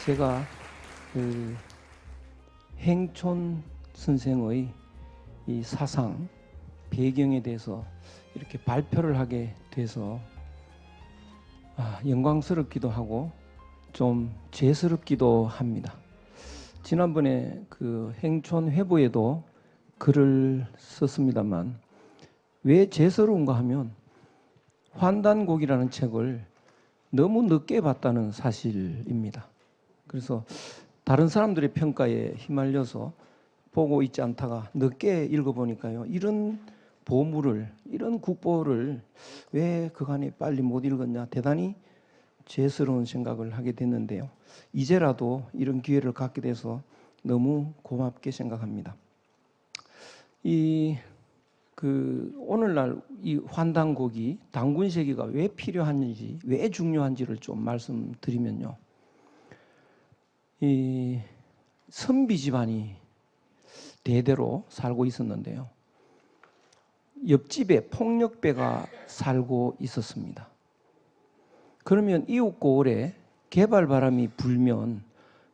제가 그 행촌 선생의 이 사상 배경에 대해서 이렇게 발표를 하게 돼서 영광스럽기도 하고 좀 죄스럽기도 합니다. 지난번에 그 행촌 회보에도 글을 썼습니다만 왜 죄스러운가 하면 환단곡이라는 책을 너무 늦게 봤다는 사실입니다. 그래서 다른 사람들의 평가에 휘말려서 보고 있지 않다가 늦게 읽어보니까요, 이런 보물을, 이런 국보를 왜 그간에 빨리 못 읽었냐, 대단히 죄스러운 생각을 하게 됐는데요. 이제라도 이런 기회를 갖게 돼서 너무 고맙게 생각합니다. 오늘날 이 환단곡이 단군세기가 왜 필요한지, 왜 중요한지를 좀 말씀드리면요. 이 선비 집안이 대대로 살고 있었는데요. 옆집에 폭력배가 살고 있었습니다. 그러면 이웃 고을에 개발 바람이 불면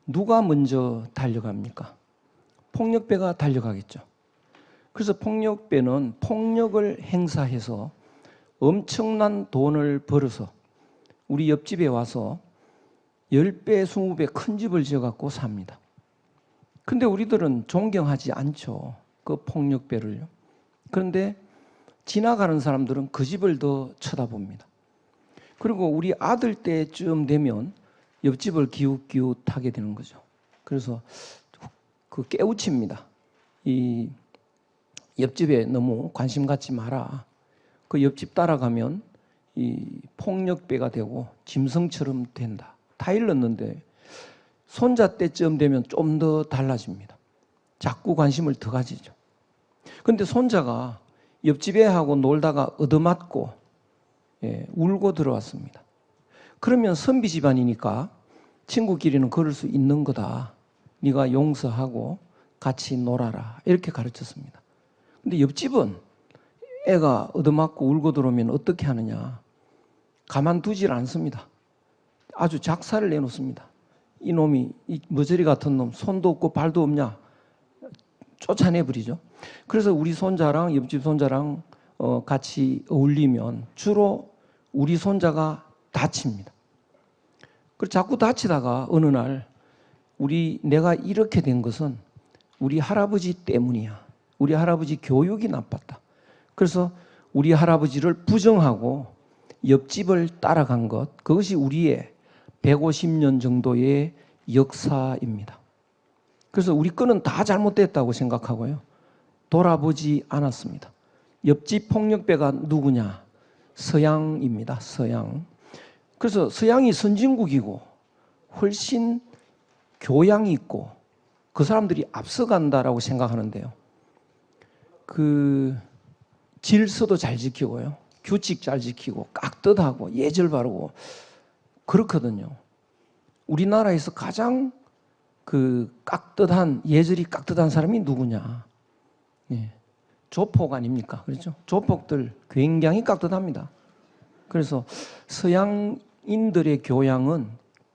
누가 먼저 달려갑니까? 폭력배가 달려가겠죠. 그래서 폭력배는 폭력을 행사해서 엄청난 돈을 벌어서 우리 옆집에 와서 10배, 20배 큰 집을 지어갖고 삽니다. 근데 우리들은 존경하지 않죠. 그 폭력배를요. 그런데 지나가는 사람들은 그 집을 더 쳐다봅니다. 그리고 우리 아들 때쯤 되면 옆집을 기웃기웃하게 되는 거죠. 그래서 그 깨우칩니다. 이 옆집에 너무 관심 갖지 마라. 그 옆집 따라가면 이 폭력배가 되고 짐승처럼 된다. 다 일렀는데 손자 때쯤 되면 좀 더 달라집니다. 자꾸 관심을 더 가지죠. 그런데 손자가 옆집 애하고 놀다가 얻어맞고 울고 들어왔습니다. 그러면 선비 집안이니까 친구끼리는 그럴 수 있는 거다. 네가 용서하고 같이 놀아라. 이렇게 가르쳤습니다. 근데 옆집은 애가 얻어맞고 울고 들어오면 어떻게 하느냐. 가만두질 않습니다. 아주 작사를 내놓습니다. 이놈이 이 머저리 같은 놈, 손도 없고 발도 없냐, 쫓아내버리죠. 그래서 우리 손자랑 옆집 손자랑 같이 어울리면 주로 우리 손자가 다칩니다. 그래서 자꾸 다치다가 어느 날 내가 이렇게 된 것은 우리 할아버지 때문이야. 우리 할아버지 교육이 나빴다. 그래서 우리 할아버지를 부정하고 옆집을 따라간 것, 그것이 우리의 150년 정도의 역사입니다. 그래서 우리 거는 다 잘못됐다고 생각하고요. 돌아보지 않았습니다. 옆집 폭력배가 누구냐? 서양입니다. 서양. 그래서 서양이 선진국이고 훨씬 교양이 있고 그 사람들이 앞서간다라고 생각하는데요. 그 질서도 잘 지키고요. 규칙 잘 지키고 깍듯하고 예절 바르고 그렇거든요. 우리나라에서 가장 그 깍듯한, 예절이 깍듯한 사람이 누구냐? 조폭 아닙니까? 그렇죠? 조폭들 굉장히 깍듯합니다. 그래서 서양인들의 교양은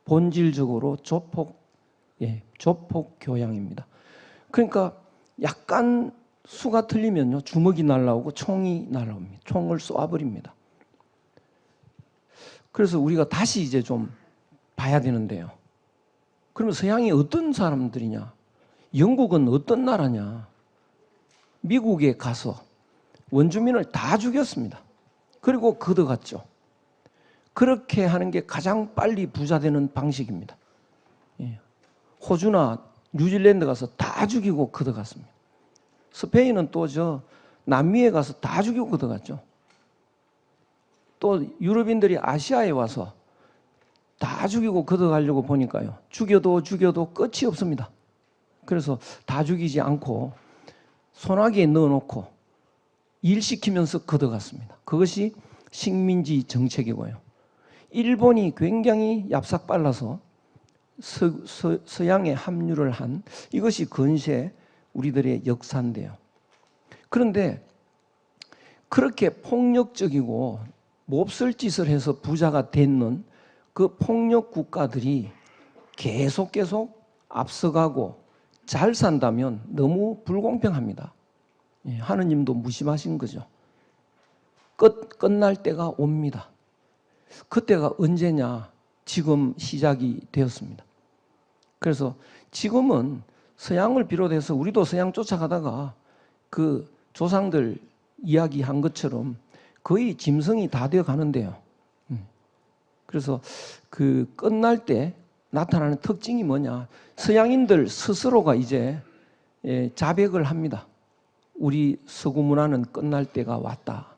본질적으로 조폭 교양입니다. 그러니까 약간 수가 틀리면요, 주먹이 날라오고 총이 날라옵니다. 총을 쏘아버립니다. 그래서 우리가 다시 이제 좀 봐야 되는데요. 그러면 서양이 어떤 사람들이냐? 영국은 어떤 나라냐? 미국에 가서 원주민을 다 죽였습니다. 그리고 걷어갔죠. 그렇게 하는 게 가장 빨리 부자 되는 방식입니다. 호주나 뉴질랜드 가서 다 죽이고 걷어갔습니다. 스페인은 또 남미에 가서 다 죽이고 걷어갔죠. 또 유럽인들이 아시아에 와서 다 죽이고 걷어가려고 보니까요, 죽여도 끝이 없습니다. 그래서 다 죽이지 않고 소나기에 넣어놓고 일시키면서 걷어갔습니다. 그것이 식민지 정책이고요. 일본이 굉장히 얍삭 빨라서 서양에 합류를 한, 이것이 근세 우리들의 역사인데요. 그런데 그렇게 폭력적이고 몹쓸 짓을 해서 부자가 됐는 그 폭력 국가들이 계속 앞서가고 잘 산다면 너무 불공평합니다. 하느님도 무심하신 거죠. 끝날 때가 옵니다. 그때가 언제냐? 지금 시작이 되었습니다. 그래서 지금은 서양을 비롯해서 우리도 서양 쫓아가다가 그 조상들 이야기한 것처럼 거의 짐승이 다 되어 가는데요. 그래서 그 끝날 때 나타나는 특징이 뭐냐? 서양인들 스스로가 이제 자백을 합니다. 우리 서구 문화는 끝날 때가 왔다.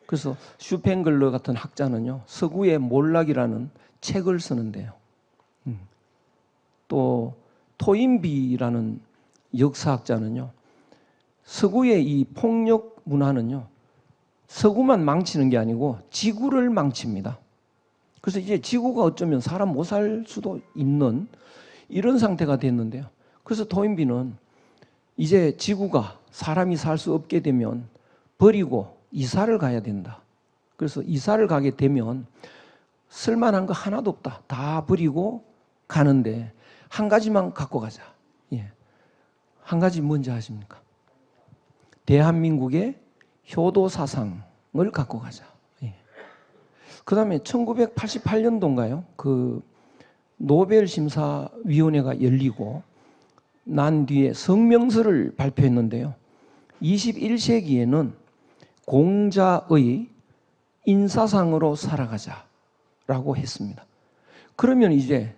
그래서 슈팽글러 같은 학자는요, 서구의 몰락이라는 책을 쓰는데요. 또 토인비라는 역사학자는요, 서구의 이 폭력 문화는요, 서구만 망치는 게 아니고 지구를 망칩니다. 그래서 이제 지구가 어쩌면 사람 못 살 수도 있는 이런 상태가 됐는데요. 그래서 토인비는 이제 지구가 사람이 살 수 없게 되면 버리고 이사를 가야 된다. 그래서 이사를 가게 되면 쓸만한 거 하나도 없다. 다 버리고 가는데 한 가지만 갖고 가자. 한 가지 뭔지 아십니까? 대한민국의 효도 사상을 갖고 가자. 그 다음에 1988년도인가요? 그 노벨 심사위원회가 열리고 난 뒤에 성명서를 발표했는데요. 21세기에는 공자의 인사상으로 살아가자라고 했습니다. 그러면 이제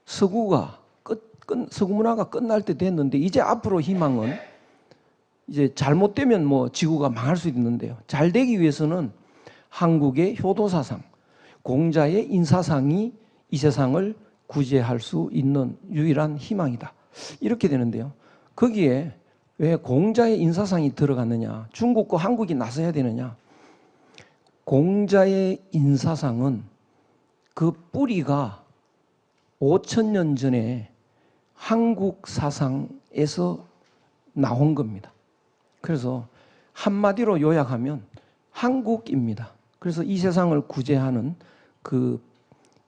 서구 문화가 끝날 때 됐는데 이제 앞으로 희망은 이제 잘못되면 뭐 지구가 망할 수 있는데요. 잘 되기 위해서는 한국의 효도사상, 공자의 인사상이 이 세상을 구제할 수 있는 유일한 희망이다. 이렇게 되는데요. 거기에 왜 공자의 인사상이 들어갔느냐? 중국과 한국이 나서야 되느냐? 공자의 인사상은 그 뿌리가 5,000년 전에 한국 사상에서 나온 겁니다. 그래서 한마디로 요약하면 한국입니다. 그래서 이 세상을 구제하는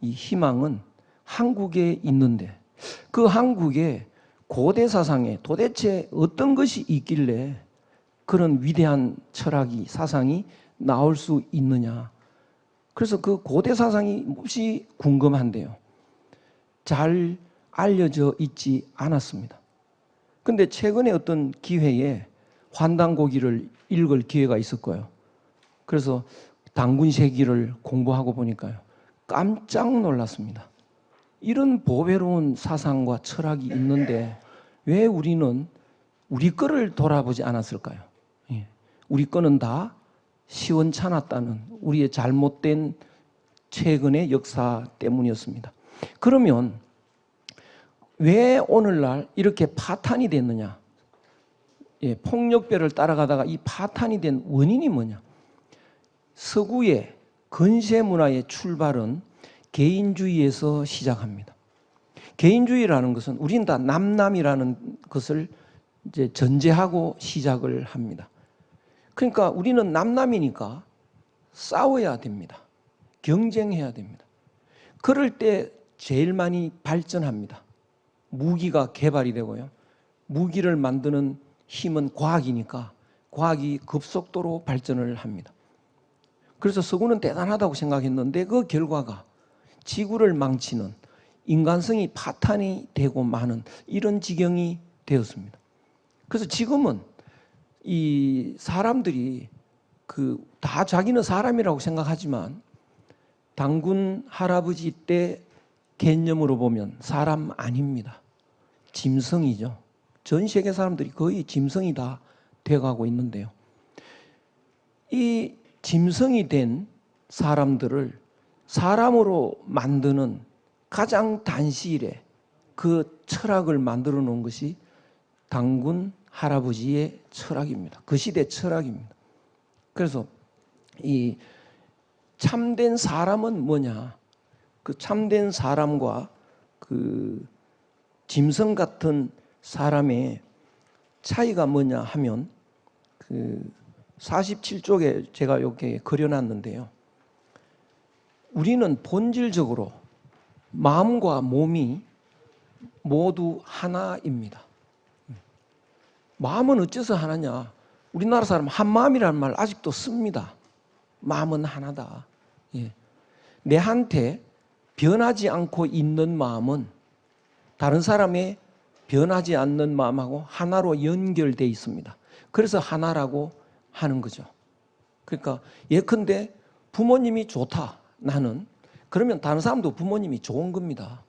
이 희망은 한국에 있는데 그 한국의 고대 사상에 도대체 어떤 것이 있길래 그런 위대한 철학이 사상이 나올 수 있느냐. 그래서 그 고대 사상이 몹시 궁금한데요. 잘 알려져 있지 않았습니다. 근데 최근에 어떤 기회에 환단고기를 읽을 기회가 있었고요. 그래서 단군세기를 공부하고 보니까요. 깜짝 놀랐습니다. 이런 보배로운 사상과 철학이 있는데 왜 우리는 우리 거를 돌아보지 않았을까요? 우리 거는 다 시원찮았다는 우리의 잘못된 최근의 역사 때문이었습니다. 그러면 왜 오늘날 이렇게 파탄이 됐느냐? 폭력배를 따라가다가 이 파탄이 된 원인이 뭐냐? 서구의 근세 문화의 출발은 개인주의에서 시작합니다. 개인주의라는 것은 우린 다 남남이라는 것을 이제 전제하고 시작을 합니다. 그러니까 우리는 남남이니까 싸워야 됩니다. 경쟁해야 됩니다. 그럴 때 제일 많이 발전합니다. 무기가 개발이 되고요. 무기를 만드는 힘은 과학이니까 과학이 급속도로 발전을 합니다. 그래서 서구는 대단하다고 생각했는데 그 결과가 지구를 망치는 인간성이 파탄이 되고 마는 이런 지경이 되었습니다. 그래서 지금은 이 사람들이 다 자기는 사람이라고 생각하지만 단군 할아버지 때 개념으로 보면 사람 아닙니다. 짐승이죠. 전 세계 사람들이 거의 짐승이 다 돼가고 있는데요. 이 짐승이 된 사람들을 사람으로 만드는 가장 단시일에 그 철학을 만들어 놓은 것이 단군 할아버지의 철학입니다. 그 시대 철학입니다. 그래서 이 참된 사람은 뭐냐? 그 참된 사람과 그 짐승 같은 사람의 차이가 뭐냐 하면 그 47쪽에 제가 이렇게 그려놨는데요. 우리는 본질적으로 마음과 몸이 모두 하나입니다. 마음은 어째서 하나냐? 우리나라 사람 한마음이라는 말 아직도 씁니다. 마음은 하나다. 예. 내한테 변하지 않고 있는 마음은 다른 사람의 변하지 않는 마음하고 하나로 연결되어 있습니다. 그래서 하나라고 하는 거죠. 그러니까 예컨대 부모님이 좋다, 나는. 그러면 다른 사람도 부모님이 좋은 겁니다.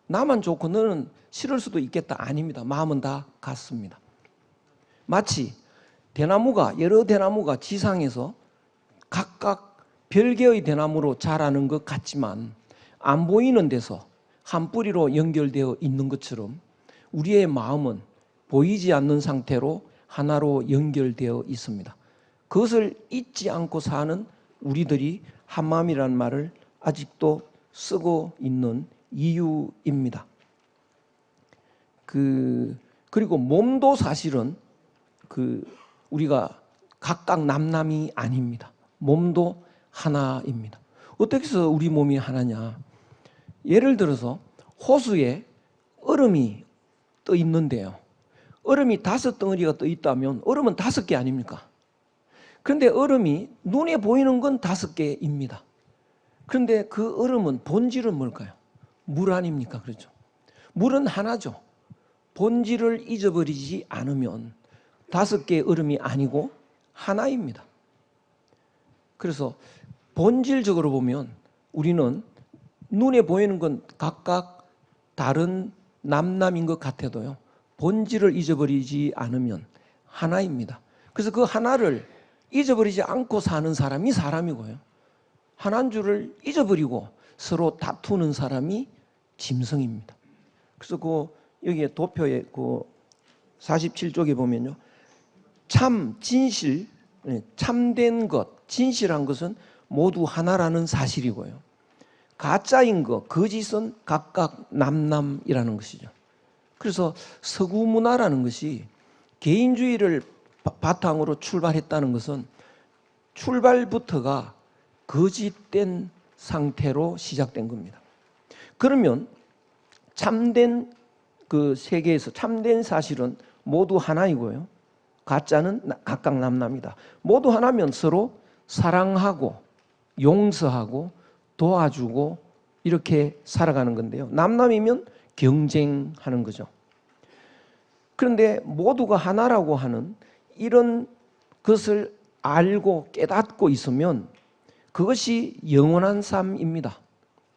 나만 좋고 너는 싫을 수도 있겠다. 아닙니다. 마음은 다 같습니다. 마치 여러 대나무가 지상에서 각각 별개의 대나무로 자라는 것 같지만 안 보이는 데서 한 뿌리로 연결되어 있는 것처럼 우리의 마음은 보이지 않는 상태로 하나로 연결되어 있습니다. 그것을 잊지 않고 사는 우리들이 한마음이라는 말을 아직도 쓰고 있는 이유입니다. 그리고 몸도 사실은 우리가 각각 남남이 아닙니다. 몸도 하나입니다. 어떻게 해서 우리 몸이 하나냐? 예를 들어서 호수에 얼음이 떠 있는데요. 얼음이 5덩어리가 떠 있다면 얼음은 5개 아닙니까? 그런데 얼음이 눈에 보이는 건 5개입니다. 그런데 그 얼음은 본질은 뭘까요? 물 아닙니까? 그렇죠. 물은 하나죠. 본질을 잊어버리지 않으면 5개의 얼음이 아니고 하나입니다. 그래서 본질적으로 보면 우리는 눈에 보이는 건 각각 다른 남남인 것 같아도요, 본질을 잊어버리지 않으면 하나입니다. 그래서 그 하나를 잊어버리지 않고 사는 사람이 사람이고요, 하나인 줄을 잊어버리고 서로 다투는 사람이 짐승입니다. 그래서 여기에 도표에 47쪽에 보면요, 참, 진실, 참된 것, 진실한 것은 모두 하나라는 사실이고요, 가짜인 것, 거짓은 각각 남남이라는 것이죠. 그래서 서구 문화라는 것이 개인주의를 바탕으로 출발했다는 것은 출발부터가 거짓된 상태로 시작된 겁니다. 그러면 참된 세계에서 참된 사실은 모두 하나이고요, 가짜는 각각 남남이다. 모두 하나면 서로 사랑하고 용서하고 도와주고 이렇게 살아가는 건데요, 남남이면 경쟁하는 거죠. 그런데 모두가 하나라고 하는 이런 것을 알고 깨닫고 있으면 그것이 영원한 삶입니다.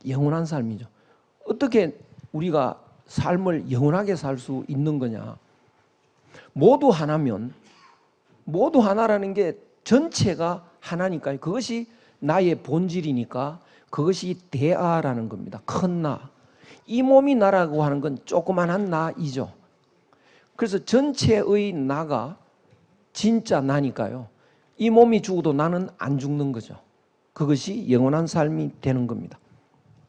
영원한 삶이죠. 어떻게 우리가 삶을 영원하게 살 수 있는 거냐? 모두 하나면, 모두 하나라는 게 전체가 하나니까요. 그것이 나의 본질이니까 그것이 대아라는 겁니다. 큰 나. 이 몸이 나라고 하는 건 조그만한 나이죠. 그래서 전체의 나가 진짜 나니까요, 이 몸이 죽어도 나는 안 죽는 거죠. 그것이 영원한 삶이 되는 겁니다.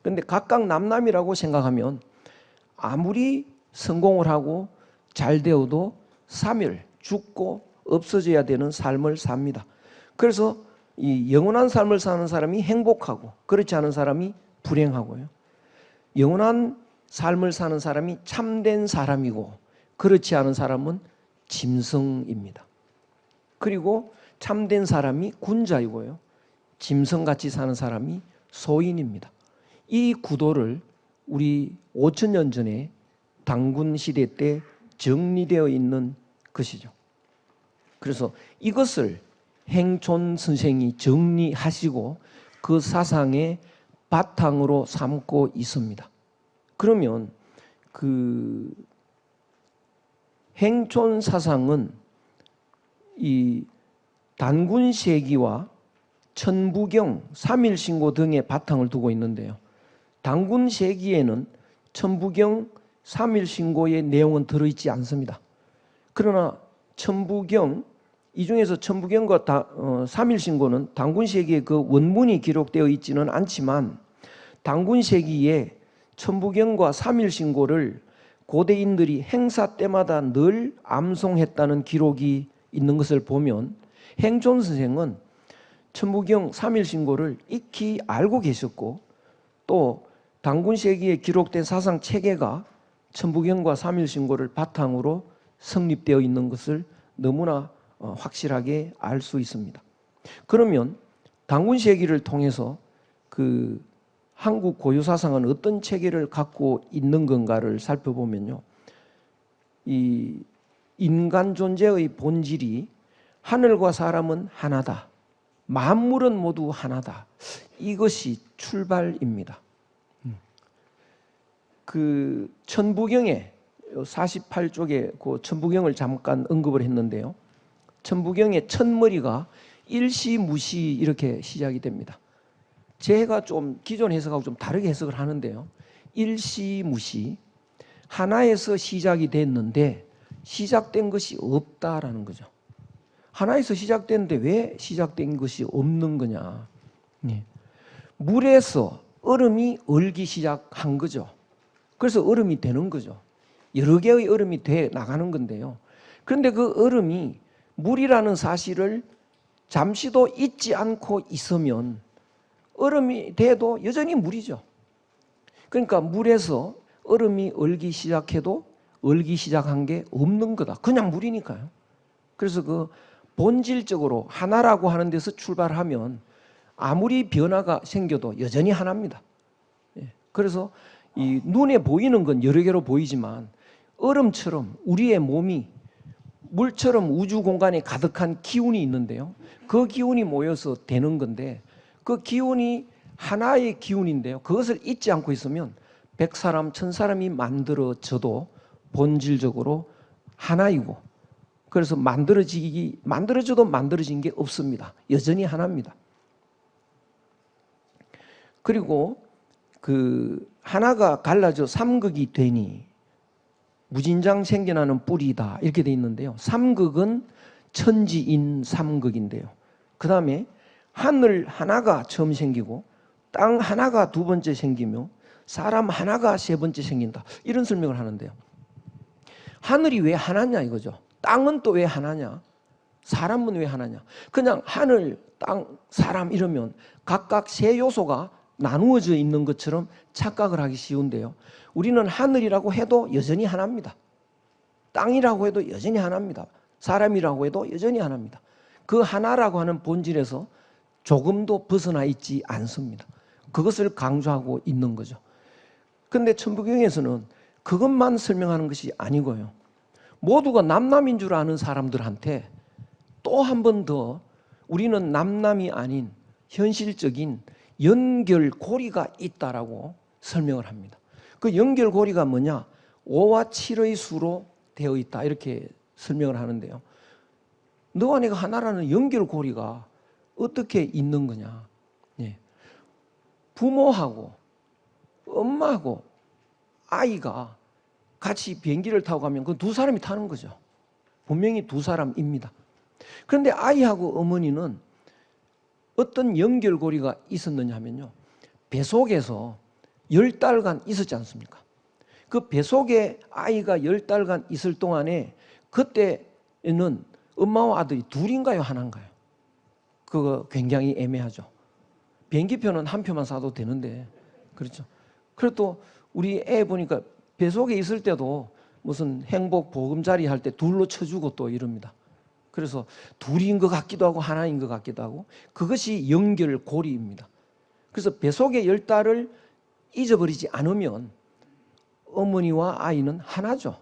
그런데 각각 남남이라고 생각하면 아무리 성공을 하고 잘 되어도 사멸, 죽고 없어져야 되는 삶을 삽니다. 그래서 이 영원한 삶을 사는 사람이 행복하고 그렇지 않은 사람이 불행하고요, 영원한 삶을 사는 사람이 참된 사람이고 그렇지 않은 사람은 짐승입니다. 그리고 참된 사람이 군자이고요, 짐승같이 사는 사람이 소인입니다. 이 구도를 우리 5,000년 전에 당군 시대 때 정리되어 있는 것이죠. 그래서 이것을 행촌 선생이 정리하시고 그 사상의 바탕으로 삼고 있습니다. 그러면 행촌 사상은 이 단군세기와 천부경, 삼일신고 등의 바탕을 두고 있는데요, 단군세기에는 천부경, 삼일신고의 내용은 들어있지 않습니다. 그러나 천부경, 이 중에서 천부경과 삼일신고는 단군세기에 그 원문이 기록되어 있지는 않지만 단군세기에 천부경과 삼일신고를 고대인들이 행사 때마다 늘 암송했다는 기록이 있는 것을 보면 행촌 선생은 천부경, 삼일신고를 익히 알고 계셨고 또 단군세기에 기록된 사상 체계가 천부경과 삼일신고를 바탕으로 성립되어 있는 것을 너무나 확실하게 알 수 있습니다. 그러면 당군시행기를 통해서 그 한국 고유사상은 어떤 체계를 갖고 있는 건가를 살펴보면요, 이 인간 존재의 본질이 하늘과 사람은 하나다, 만물은 모두 하나다, 이것이 출발입니다. 그 천부경에 48쪽에 그 천부경을 잠깐 언급을 했는데요, 천부경의 첫머리가 일시무시 이렇게 시작이 됩니다. 제가 좀 기존 해석하고 좀 다르게 해석을 하는데요, 일시무시, 하나에서 시작이 됐는데 시작된 것이 없다라는 거죠. 하나에서 시작됐는데 왜 시작된 것이 없는 거냐. 물에서 얼음이 얼기 시작한 거죠. 그래서 얼음이 되는 거죠. 여러 개의 얼음이 돼 나가는 건데요. 그런데 그 얼음이 물이라는 사실을 잠시도 잊지 않고 있으면 얼음이 돼도 여전히 물이죠. 그러니까 물에서 얼음이 얼기 시작해도 얼기 시작한 게 없는 거다. 그냥 물이니까요. 그래서 그 본질적으로 하나라고 하는 데서 출발하면 아무리 변화가 생겨도 여전히 하나입니다. 그래서 이 눈에 보이는 건 여러 개로 보이지만 얼음처럼 우리의 몸이 물처럼 우주 공간에 가득한 기운이 있는데요, 그 기운이 모여서 되는 건데 그 기운이 하나의 기운인데요, 그것을 잊지 않고 있으면 100사람, 1000사람이 만들어져도 본질적으로 하나이고, 그래서 만들어져도 만들어진 게 없습니다. 여전히 하나입니다. 그리고 그 하나가 갈라져 삼극이 되니 무진장 생겨나는 뿌리다 이렇게 돼 있는데요, 삼극은 천지인 삼극인데요, 그 다음에 하늘 하나가 처음 생기고 땅 하나가 두 번째 생기며 사람 하나가 세 번째 생긴다, 이런 설명을 하는데요, 하늘이 왜 하나냐 이거죠. 땅은 또 왜 하나냐, 사람은 왜 하나냐. 그냥 하늘, 땅, 사람 이러면 각각 세 요소가 나누어져 있는 것처럼 착각을 하기 쉬운데요, 우리는 하늘이라고 해도 여전히 하나입니다. 땅이라고 해도 여전히 하나입니다. 사람이라고 해도 여전히 하나입니다. 그 하나라고 하는 본질에서 조금도 벗어나 있지 않습니다. 그것을 강조하고 있는 거죠. 그런데 천부경에서는 그것만 설명하는 것이 아니고요, 모두가 남남인 줄 아는 사람들한테 또 한 번 더 우리는 남남이 아닌 현실적인 연결고리가 있다라고 설명을 합니다. 그 연결고리가 뭐냐, 5와 7의 수로 되어 있다 이렇게 설명을 하는데요, 너와 내가 하나라는 연결고리가 어떻게 있는 거냐. 부모하고 엄마하고 아이가 같이 비행기를 타고 가면 그 두 사람이 타는 거죠. 분명히 두 사람입니다. 그런데 아이하고 어머니는 어떤 연결고리가 있었느냐 하면요, 뱃속에서 10달간 있었지 않습니까? 그 뱃속에 아이가 10달간 있을 동안에 그때는 엄마와 아들이 둘인가요, 하나인가요? 그거 굉장히 애매하죠. 비행기표는 한 표만 사도 되는데, 그렇죠? 그래도 우리 애 보니까 뱃속에 있을 때도 무슨 행복 보금자리 할 때 둘로 쳐주고 또 이럽니다. 그래서 둘인 것 같기도 하고 하나인 것 같기도 하고, 그것이 연결고리입니다. 그래서 뱃속의 10달을 잊어버리지 않으면 어머니와 아이는 하나죠.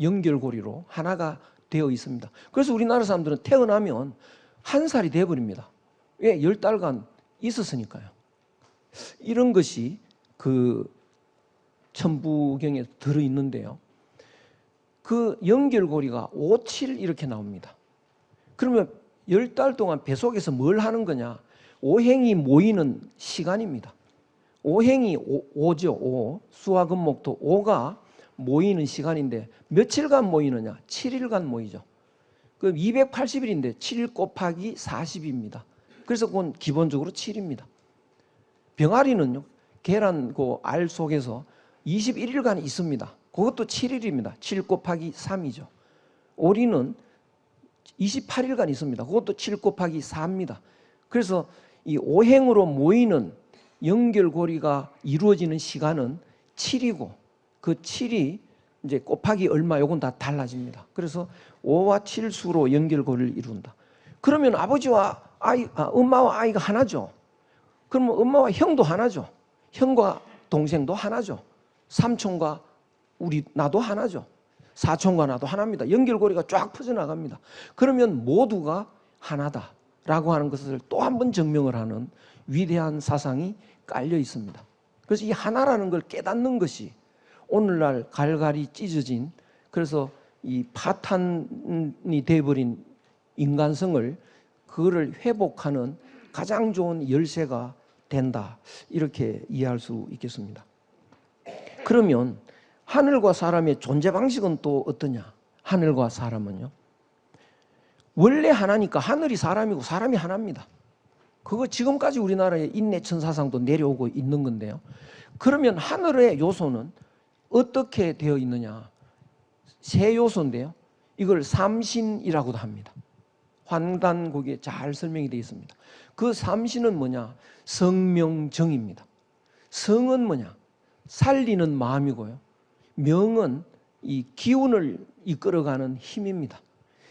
연결고리로 하나가 되어 있습니다. 그래서 우리나라 사람들은 태어나면 1살이 되어버립니다. 왜? 10달간 있었으니까요. 이런 것이 그 천부경에 들어있는데요, 그 연결고리가 5, 7 이렇게 나옵니다. 그러면 10달 동안 뱃속에서 뭘 하는 거냐, 오행이 모이는 시간입니다. 오행이 5죠. 5. 수화 금목토 5가 모이는 시간인데 며칠간 모이느냐, 7일간 모이죠. 그럼 280일인데 7 곱하기 40입니다. 그래서 그건 기본적으로 7입니다. 병아리는요, 계란 그 알 속에서 21일간 있습니다. 그것도 7일입니다. 7 곱하기 3이죠. 오리는 28일간 있습니다. 그것도 7 곱하기 4입니다. 그래서 이 오행으로 모이는 연결고리가 이루어지는 시간은 7이고 그 7이 이제 곱하기 얼마 요건 다 달라집니다. 그래서 5와 7수로 연결고리를 이룬다. 그러면 아버지와 엄마와 아이가 하나죠. 그러면 엄마와 형도 하나죠. 형과 동생도 하나죠. 삼촌과 나도 하나죠. 사촌과 나도 하나입니다. 연결고리가 쫙 퍼져나갑니다. 그러면 모두가 하나다라고 하는 것을 또 한 번 증명을 하는 위대한 사상이 깔려 있습니다. 그래서 이 하나라는 걸 깨닫는 것이 오늘날 갈갈이 찢어진, 그래서 이 파탄이 되어버린 인간성을 그거를 회복하는 가장 좋은 열쇠가 된다, 이렇게 이해할 수 있겠습니다. 그러면 하늘과 사람의 존재 방식은 또 어떠냐? 하늘과 사람은요, 원래 하나니까 하늘이 사람이고 사람이 하나입니다. 그거 지금까지 우리나라의 인내천 사상도 내려오고 있는 건데요. 그러면 하늘의 요소는 어떻게 되어 있느냐? 세 요소인데요. 이걸 삼신이라고도 합니다. 환단곡에 잘 설명이 되어 있습니다. 그 삼신은 뭐냐? 성명정입니다. 성은 뭐냐? 살리는 마음이고요. 명은 이 기운을 이끌어가는 힘입니다.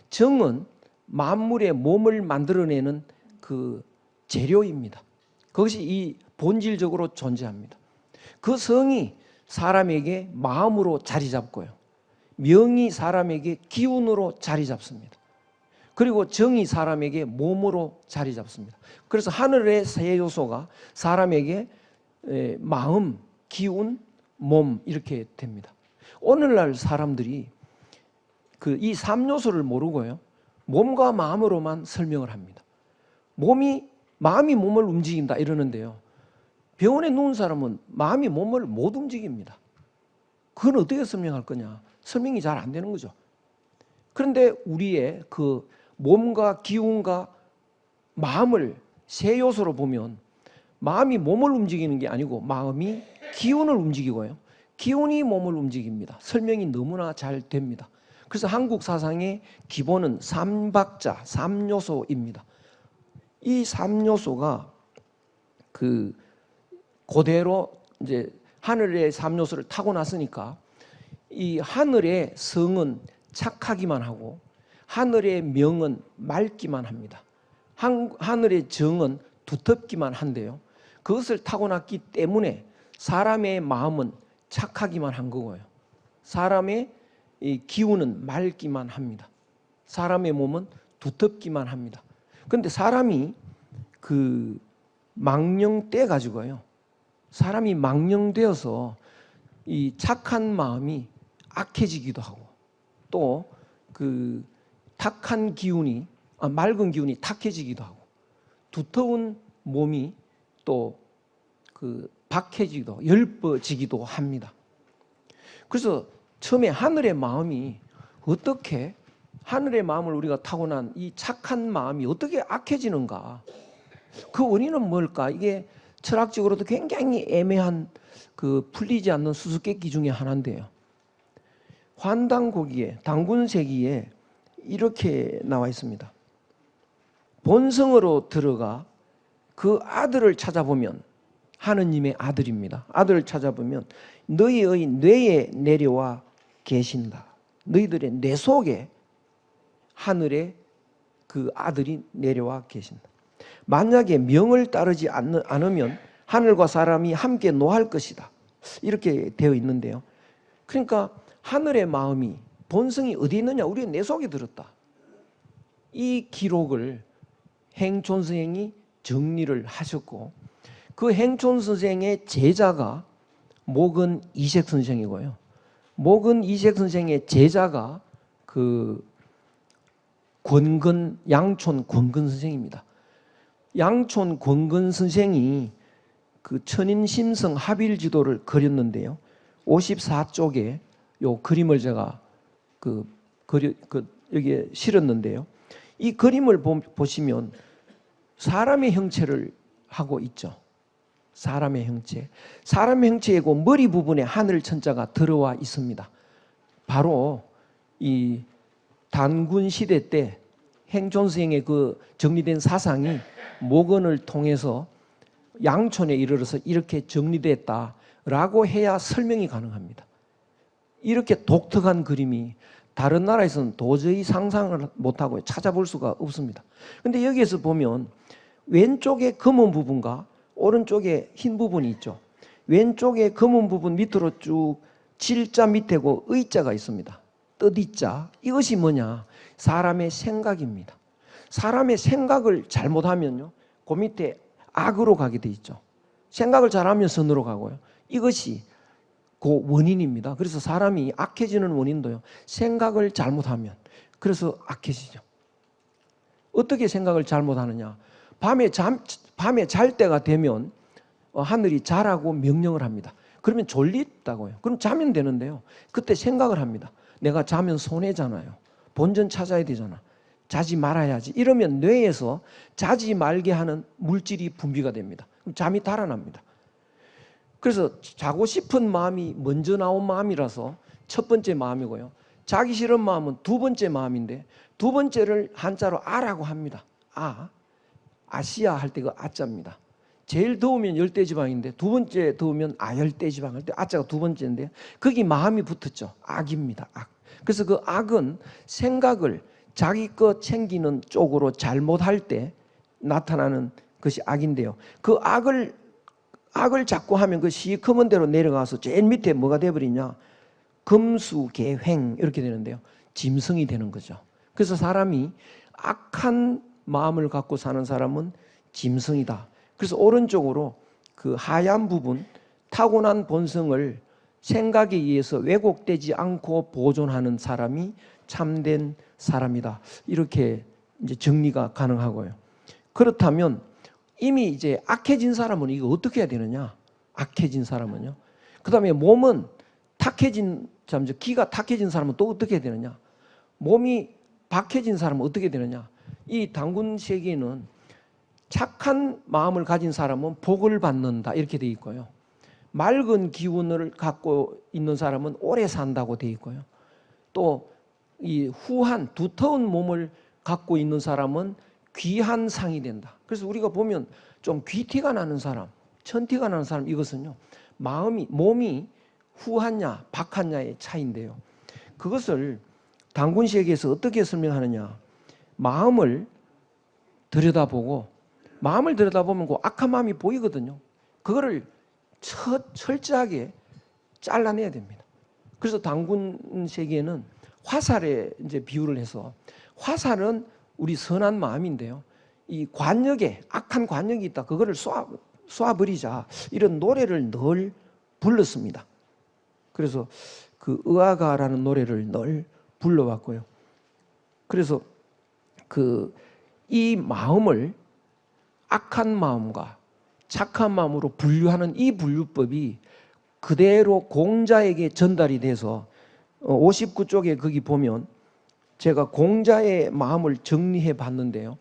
정은 만물의 몸을 만들어내는 그 재료입니다. 그것이 이 본질적으로 존재합니다. 그 성이 사람에게 마음으로 자리 잡고요. 명이 사람에게 기운으로 자리 잡습니다. 그리고 정이 사람에게 몸으로 자리 잡습니다. 그래서 하늘의 세 요소가 사람에게 마음, 기운, 몸 이렇게 됩니다. 오늘날 사람들이 이 3요소를 모르고요, 몸과 마음으로만 설명을 합니다. 마음이 몸을 움직인다 이러는데요, 병원에 누운 사람은 마음이 몸을 못 움직입니다. 그건 어떻게 설명할 거냐? 설명이 잘 안 되는 거죠. 그런데 우리의 그 몸과 기운과 마음을 세 요소로 보면 마음이 몸을 움직이는 게 아니고 마음이 기운을 움직이고요, 기운이 몸을 움직입니다. 설명이 너무나 잘 됩니다. 그래서 한국 사상의 기본은 삼박자, 3요소입니다. 이 3요소가 그대로 이제 하늘의 3요소를 타고 났으니까 이 하늘의 성은 착하기만 하고 하늘의 명은 맑기만 합니다. 하늘의 정은 두텁기만 한데요, 그것을 타고났기 때문에 사람의 마음은 착하기만 한 거고요, 사람의 이 기운은 맑기만 합니다. 사람의 몸은 두텁기만 합니다. 그런데 사람이 망령돼 가지고요, 사람이 망령되어서 이 착한 마음이 악해지기도 하고, 또 맑은 기운이 탁해지기도 하고, 두터운 몸이 또 박해지기도, 엷어지기도 합니다. 그래서 처음에 하늘의 마음이 어떻게, 하늘의 마음을 우리가 타고난 이 착한 마음이 어떻게 악해지는가? 그 원인은 뭘까? 이게 철학적으로도 굉장히 애매한 풀리지 않는 수수께끼 중에 하나인데요. 환단고기에, 단군세기에 이렇게 나와 있습니다. 본성으로 들어가 그 아들을 찾아보면, 하느님의 아들입니다. 아들을 찾아보면 너희의 뇌에 내려와 계신다. 너희들의 뇌 속에 하늘의 그 아들이 내려와 계신다. 만약에 명을 따르지 않으면 하늘과 사람이 함께 노할 것이다. 이렇게 되어 있는데요. 그러니까 하늘의 마음이, 본성이 어디 있느냐? 우리의 뇌 속에 들었다. 이 기록을 행촌 선생이 정리를 하셨고, 그 행촌 선생의 제자가 목은 이색 선생이고요, 목은 이색 선생의 제자가 양촌 권근 선생입니다. 양촌 권근 선생이 천인심성 합일지도를 그렸는데요, 54쪽에 요 그림을 제가 여기에 실었는데요, 이 그림을 보시면 사람의 형체를 하고 있죠. 사람의 형체이고 머리 부분에 하늘 천자가 들어와 있습니다. 바로 이 단군 시대 때 행촌 선생의 정리된 사상이 목언을 통해서 양촌에 이르러서 이렇게 정리됐다라고 해야 설명이 가능합니다. 이렇게 독특한 그림이 다른 나라에서는 도저히 상상을 못하고 찾아볼 수가 없습니다. 근데 여기에서 보면 왼쪽에 검은 부분과 오른쪽에 흰 부분이 있죠. 왼쪽에 검은 부분 밑으로 쭉 질자 밑에고 의자가 있습니다. 뜻이자. 이것이 뭐냐? 사람의 생각입니다. 사람의 생각을 잘못하면요, 그 밑에 악으로 가게 돼 있죠. 생각을 잘하면 선으로 가고요. 이것이 그 원인입니다. 그래서 사람이 악해지는 원인도요, 생각을 잘못하면. 그래서 악해지죠. 어떻게 생각을 잘못하느냐? 밤에 잘 때가 되면 하늘이 자라고 명령을 합니다. 그러면 졸립다고요. 그럼 자면 되는데요, 그때 생각을 합니다. 내가 자면 손해잖아요. 본전 찾아야 되잖아. 자지 말아야지. 이러면 뇌에서 자지 말게 하는 물질이 분비가 됩니다. 그럼 잠이 달아납니다. 그래서 자고 싶은 마음이 먼저 나온 마음이라서 첫 번째 마음이고요. 자기 싫은 마음은 두 번째 마음인데, 두 번째를 한자로 아라고 합니다. 아시아 할 때 그 아자입니다. 제일 더우면 열대지방인데 두 번째 더우면 아열대지방 할 때 아자가 두 번째인데, 거기 마음이 붙었죠. 악입니다. 악. 그래서 그 악은 생각을 자기 것 챙기는 쪽으로 잘못할 때 나타나는 것이 악인데요. 그 악을 자꾸 하면 그 시커먼 대로 내려가서 제일 밑에 뭐가 돼버리냐? 금수개횡 이렇게 되는데요. 짐승이 되는 거죠. 그래서 사람이 악한 마음을 갖고 사는 사람은 짐승이다. 그래서 오른쪽으로 그 하얀 부분, 타고난 본성을 생각에 의해서 왜곡되지 않고 보존하는 사람이 참된 사람이다. 이렇게 이제 정리가 가능하고요. 그렇다면 이미 이제 악해진 사람은 이거 어떻게 해야 되느냐? 악해진 사람은요. 그다음에 몸은 기가 탁해진 사람은 또 어떻게 해야 되느냐? 몸이 박해진 사람은 어떻게 되느냐? 이 단군 세계에는 착한 마음을 가진 사람은 복을 받는다 이렇게 돼 있고요. 맑은 기운을 갖고 있는 사람은 오래 산다고 돼 있고요. 또 이 후한 두터운 몸을 갖고 있는 사람은 귀한 상이 된다. 그래서 우리가 보면 좀 귀티가 나는 사람, 천티가 나는 사람, 이것은요, 몸이 후하냐 박하냐의 차이인데요. 그것을 단군시에게서 어떻게 설명하느냐? 마음을 들여다보면 그 악한 마음이 보이거든요. 그거를 철저하게 잘라내야 됩니다. 그래서 단군 세계에는 화살에 이제 비유를 해서, 화살은 우리 선한 마음인데요, 이 관역에 악한 관역이 있다. 그거를 쏴버리자. 이런 노래를 늘 불렀습니다. 그래서 그 의아가라는 노래를 늘 불러왔고요. 그래서 이 마음을 악한 마음과 착한 마음으로 분류하는 이 분류법이 그대로 공자에게 전달이 돼서 59쪽에 거기 보면 제가 공자의 마음을 정리해 봤는데요.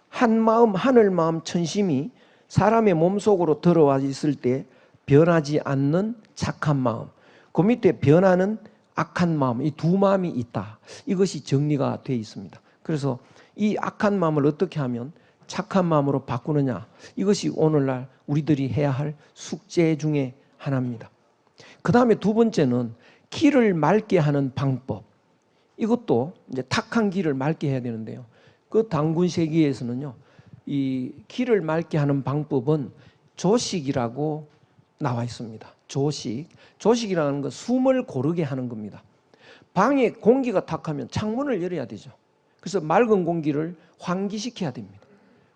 한 마음, 하늘 마음, 천심이 사람의 몸속으로 들어와 있을 때 변하지 않는 착한 마음, 그 밑에 변하는 악한 마음, 이 두 마음이 있다. 이것이 정리가 되어 있습니다. 그래서 이 악한 마음을 어떻게 하면 착한 마음으로 바꾸느냐, 이것이 오늘날 우리들이 해야 할 숙제 중에 하나입니다. 그 다음에 두 번째는 기를 맑게 하는 방법. 이것도 이제 탁한 기를 맑게 해야 되는데요. 그 단군 세계에서는요, 이 기를 맑게 하는 방법은 조식이라고 나와 있습니다. 조식이라는 건 숨을 고르게 하는 겁니다. 방에 공기가 탁하면 창문을 열어야 되죠. 그래서 맑은 공기를 환기시켜야 됩니다.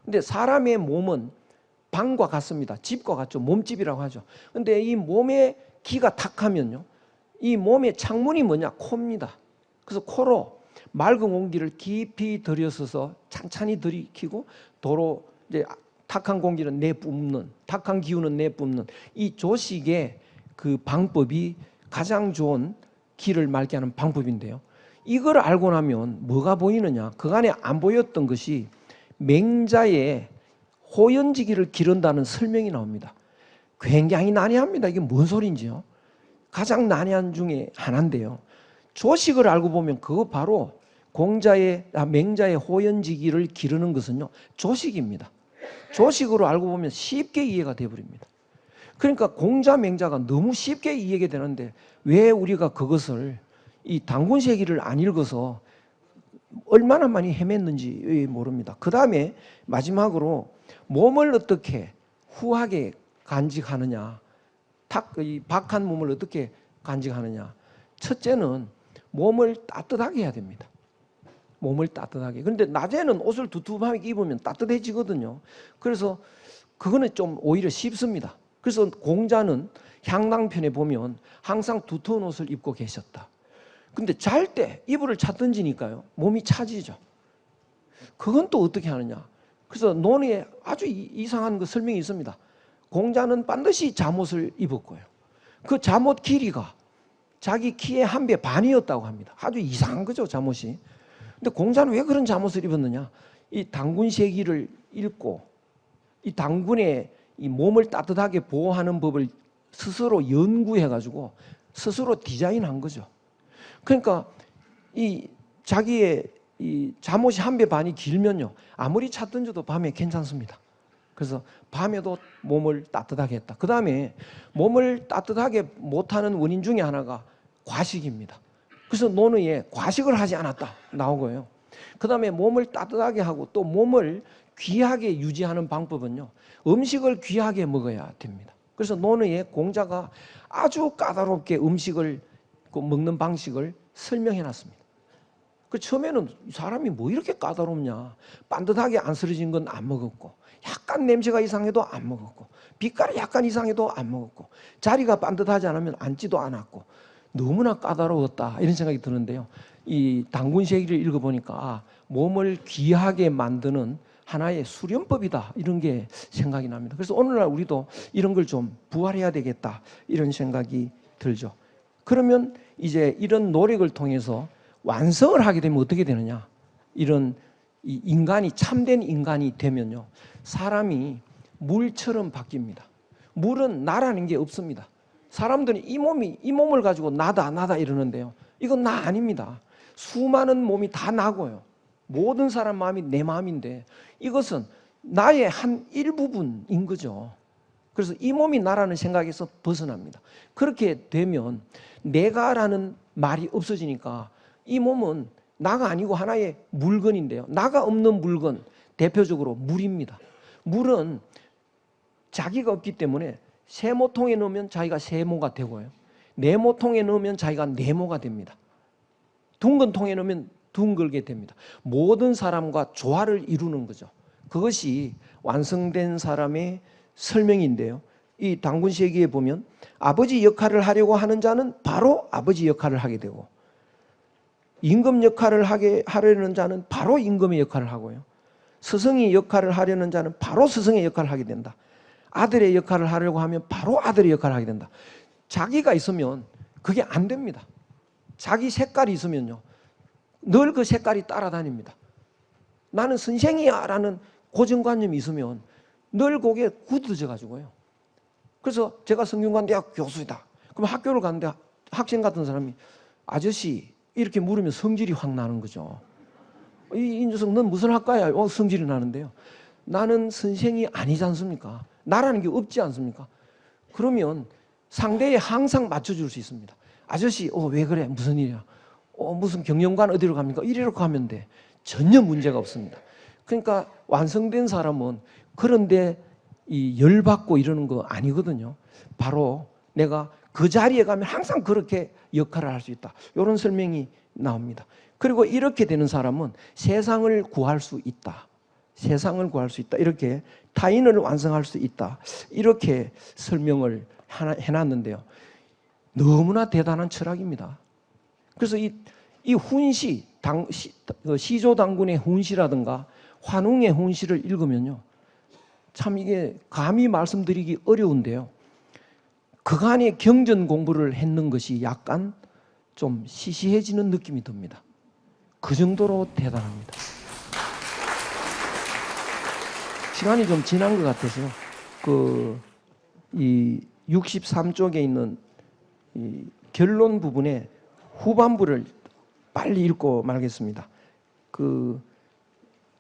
근데 사람의 몸은 방과 같습니다. 집과 같죠. 몸집이라고 하죠. 근데 이 몸에 기가 탁하면요, 이 몸의 창문이 뭐냐? 코입니다. 그래서 코로 맑은 공기를 깊이 들여서서 찬찬히 들이키고 도로 이제 탁한 공기는 내뿜는, 탁한 기운은 내뿜는 이 조식의 그 방법이 가장 좋은 기를 맑게 하는 방법인데요. 이걸 알고 나면 뭐가 보이느냐? 그간에 안 보였던 것이 맹자의 호연지기를 기른다는 설명이 나옵니다. 굉장히 난해합니다. 이게 뭔 소리인지요? 가장 난해한 중에 하나인데요. 조식을 알고 보면 그거 바로 맹자의 호연지기를 기르는 것은요, 조식입니다. 조식으로 알고 보면 쉽게 이해가 되어버립니다. 그러니까 공자 맹자가 너무 쉽게 이해가 되는데 왜 우리가 그것을 이 단군세기를 안 읽어서 얼마나 많이 헤맸는지 모릅니다. 그 다음에 마지막으로 몸을 어떻게 후하게 간직하느냐, 이 박한 몸을 어떻게 간직하느냐. 첫째는 몸을 따뜻하게 해야 됩니다. 몸을 따뜻하게. 그런데 낮에는 옷을 두툼하게 입으면 따뜻해지거든요. 그래서 그거는 좀 오히려 쉽습니다. 그래서 공자는 향당편에 보면 항상 두터운 옷을 입고 계셨다. 근데 잘 때 이불을 찾던지니까요, 몸이 차지죠. 그건 또 어떻게 하느냐. 그래서 논의에 아주 이상한 그 설명이 있습니다. 공자는 반드시 잠옷을 입었고요. 그 잠옷 길이가 자기 키의 1배 반이었다고 합니다. 아주 이상한 거죠, 잠옷이. 근데 공자는 왜 그런 잠옷을 입었느냐. 이 단군세기를 읽고 이 단군의 이 몸을 따뜻하게 보호하는 법을 스스로 연구해가지고 스스로 디자인한 거죠. 그러니까 이 자기의 이 잠옷이 1배 반이 길면요, 아무리 찾던져도 밤에 괜찮습니다. 그래서 밤에도 몸을 따뜻하게 했다. 그 다음에 몸을 따뜻하게 못하는 원인 중에 하나가 과식입니다. 그래서 논의에 과식을 하지 않았다 나오고요. 그 다음에 몸을 따뜻하게 하고 또 몸을 귀하게 유지하는 방법은요, 음식을 귀하게 먹어야 됩니다. 그래서 논의에 공자가 아주 까다롭게 음식을 먹는 방식을 설명해 놨습니다. 그 처음에는 사람이 뭐 이렇게 까다롭냐, 반듯하게 안 썰어진 건 안 먹었고, 약간 냄새가 이상해도 안 먹었고, 빛깔이 약간 이상해도 안 먹었고, 자리가 반듯하지 않으면 앉지도 않았고, 너무나 까다로웠다 이런 생각이 드는데요. 이 단군세기를 읽어보니까 아, 몸을 귀하게 만드는 하나의 수련법이다 이런 게 생각이 납니다. 그래서 오늘날 우리도 이런 걸 좀 부활해야 되겠다 이런 생각이 들죠. 그러면 이제 이런 노력을 통해서 완성을 하게 되면 어떻게 되느냐. 이런 이 인간이 참된 인간이 되면요, 사람이 물처럼 바뀝니다. 물은 나라는 게 없습니다. 사람들이 이 몸을 가지고 나다 이러는데요, 이건 나 아닙니다. 수많은 몸이 다 나고요, 모든 사람 마음이 내 마음인데 이것은 나의 한 일부분인 거죠. 그래서 이 몸이 나라는 생각에서 벗어납니다. 그렇게 되면 내가라는 말이 없어지니까 이 몸은 나가 아니고 하나의 물건인데요, 나가 없는 물건, 대표적으로 물입니다. 물은 자기가 없기 때문에 세모통에 넣으면 자기가 세모가 되고요, 네모통에 넣으면 자기가 네모가 됩니다. 둥근 통에 넣으면 둥글게 됩니다. 모든 사람과 조화를 이루는 거죠. 그것이 완성된 사람의 설명인데요, 이 단군세기에 보면 아버지 역할을 하려고 하는 자는 바로 아버지 역할을 하게 되고, 임금 역할을 하려는 자는 바로 임금의 역할을 하고요, 스승의 역할을 하려는 자는 바로 스승의 역할을 하게 된다. 아들의 역할을 하려고 하면 바로 아들의 역할을 하게 된다. 자기가 있으면 그게 안 됩니다. 자기 색깔이 있으면요, 늘 그 색깔이 따라다닙니다. 나는 선생이야 라는 고정관념이 있으면 늘 거기에 굳어져 가지고요. 그래서 제가 성균관대학 교수이다. 그럼 학교를 갔는데 학생 같은 사람이 아저씨 이렇게 물으면 성질이 확 나는 거죠. 이 녀석 넌 무슨 학과야? 성질이 나는데요, 나는 선생이 아니지 않습니까? 나라는 게 없지 않습니까? 그러면 상대에 항상 맞춰줄 수 있습니다. 아저씨 왜 그래? 무슨 일이야? 무슨 경영관 어디로 갑니까? 이리로 가면 돼. 전혀 문제가 없습니다. 그러니까 완성된 사람은 그런데 이 열받고 이러는 거 아니거든요. 바로 내가 그 자리에 가면 항상 그렇게 역할을 할 수 있다, 이런 설명이 나옵니다. 그리고 이렇게 되는 사람은 세상을 구할 수 있다. 세상을 구할 수 있다. 이렇게 타인을 완성할 수 있다. 이렇게 설명을 해놨는데요, 너무나 대단한 철학입니다. 그래서 이 훈시, 시조당군의 훈시라든가 환웅의 훈시를 읽으면요, 참 이게 감히 말씀드리기 어려운데요, 그간의 경전 공부를 했는 것이 약간 좀 시시해지는 느낌이 듭니다. 그 정도로 대단합니다. 시간이 좀 지난 것 같아서 이 63쪽에 있는 이 결론 부분에 후반부를 빨리 읽고 말겠습니다.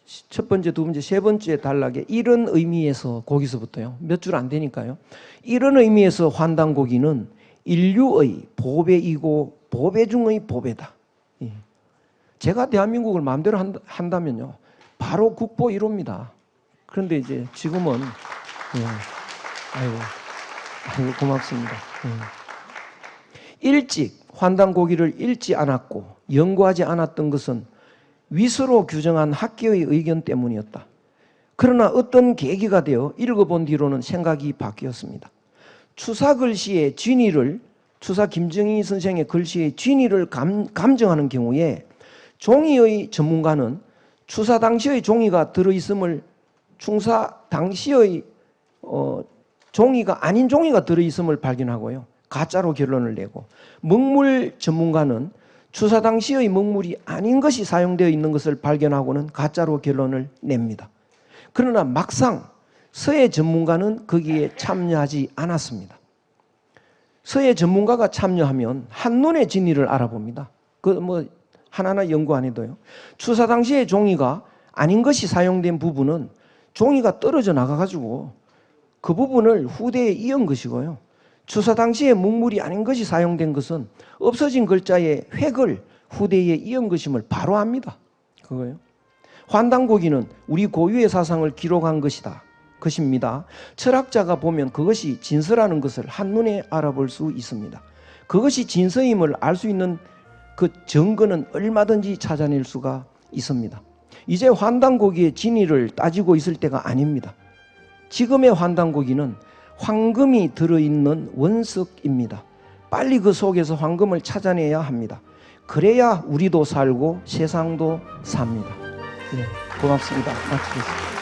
첫 번째, 두 번째, 세 번째 단락에 이런 의미에서 거기서부터요. 몇 줄 안 되니까요. 이런 의미에서 환단고기는 인류의 보배이고 보배 중의 보배다. 예. 제가 대한민국을 마음대로 한다면요. 바로 국보 1호입니다. 그런데 이제 지금은 아이고 고맙습니다. 일찍 환단고기를 읽지 않았고 연구하지 않았던 것은 위서로 규정한 학계의 의견 때문이었다. 그러나 어떤 계기가 되어 읽어본 뒤로는 생각이 바뀌었습니다. 추사 글씨의 진위를, 추사 김정희 선생의 글씨의 진위를 감정하는 경우에 종이의 전문가는 추사 당시의 종이가 들어있음을, 추사 당시의 종이가 아닌 종이가 들어있음을 발견하고요. 가짜로 결론을 내고, 먹물 전문가는 추사 당시의 먹물이 아닌 것이 사용되어 있는 것을 발견하고는 가짜로 결론을 냅니다. 그러나 막상 서예 전문가는 거기에 참여하지 않았습니다. 서예 전문가가 참여하면 한눈에 진위를 알아봅니다. 하나하나 연구 안 해도요. 추사 당시의 종이가 아닌 것이 사용된 부분은 종이가 떨어져 나가가지고 그 부분을 후대에 이은 것이고요. 추사 당시에 먹물이 아닌 것이 사용된 것은 없어진 글자의 획을 후대에 이은 것임을 바로 압니다. 그거요. 환단고기는 우리 고유의 사상을 기록한 것입니다. 철학자가 보면 그것이 진서라는 것을 한눈에 알아볼 수 있습니다. 그것이 진서임을 알 수 있는 그 증거는 얼마든지 찾아낼 수가 있습니다. 이제 환단고기의 진위를 따지고 있을 때가 아닙니다. 지금의 환단고기는 황금이 들어있는 원석입니다. 빨리 그 속에서 황금을 찾아내야 합니다. 그래야 우리도 살고 세상도 삽니다. 네, 고맙습니다. 마치겠습니다.